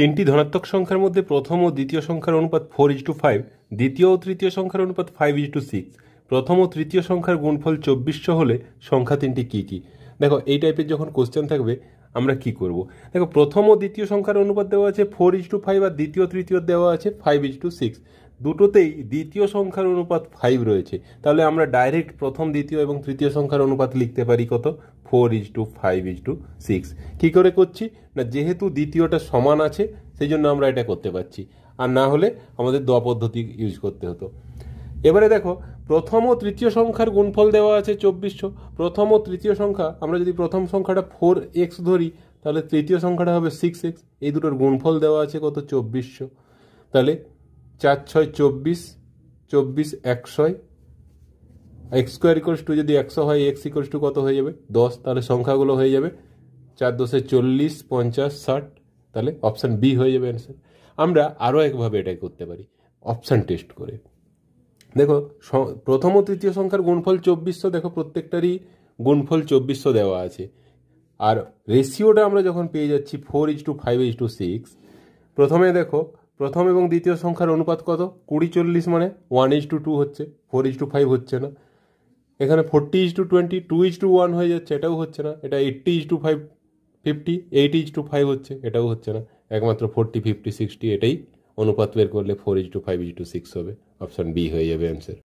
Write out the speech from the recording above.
তিনটি ধনাত্মক সংখ্যার মধ্যে প্রথম ও দ্বিতীয় সংখ্যার অনুপাত 4:5, দ্বিতীয় ও তৃতীয় সংখ্যার অনুপাত 5:6, প্রথম ও তৃতীয় সংখ্যার গুণফল 2400 হলে সংখ্যা তিনটি কী কী? দেখো এই টাইপের যখন কোশ্চেন থাকবে আমরা কি করব? দেখো প্রথম ও দ্বিতীয় সংখ্যার অনুপাত দেওয়া আছে 4:5 আর দ্বিতীয় তৃতীয় দেওয়া আছে 5:6। দুটোতেই দ্বিতীয় সংখ্যার অনুপাত 5 রয়েছে, তাহলে আমরা ডাইরেক্ট প্রথম দ্বিতীয় এবং তৃতীয় সংখ্যার অনুপাত লিখতে পারি কত? 4:5:6। কী করে করছি না, যেহেতু দ্বিতীয়টা সমান আছে সেই জন্য আমরা এটা করতে পারছি, আর না হলে আমাদের দ পদ্ধতি ইউজ করতে হতো। এবারে দেখো প্রথম ও তৃতীয় সংখ্যার গুণফল দেওয়া আছে 2400। প্রথম ও তৃতীয় সংখ্যা আমরা যদি প্রথম সংখ্যাটা 4x ধরি তাহলে তৃতীয় সংখ্যাটা হবে 6x। এই দুটোর গুণফল দেওয়া আছে কত? 2400। তাহলে 4 6 24, 24 100, এক্স স্কোয়ার ইকুয়ালস টু যদি 100 হয় এক্স ইকুয়ালস টু কত হয়ে যাবে? 10। তাহলে সংখ্যাগুলো হয়ে যাবে 4 10 40, 50, 60। তাহলে অপশান বি হয়ে যাবে অ্যান্সার। আমরা আরও একভাবে এটাই করতে পারি, অপশান টেস্ট করে। দেখো প্রথম ও তৃতীয় সংখ্যার গুণফল 2400, দেখো প্রত্যেকটারই গুণফল 2400 দেওয়া আছে। আর রেশিওটা আমরা যখন পেয়ে যাচ্ছি 4:5:6, প্রথমে দেখো প্রথম এবং দ্বিতীয় সংখ্যার অনুপাত কত? 20 40, মানে 1:2 হচ্ছে, 4:5 হচ্ছে না। এখানে 40:20, 2:1 হয়ে যাচ্ছে, এটাও হচ্ছে না। এটা 80:5 50, 80:5 হচ্ছে, এটাও হচ্ছে না। একমাত্র 40 50 60 এটাই অনুপাত বের করলে 4:5:6 হবে। অপশান বি হয়ে যাবে অ্যান্সার।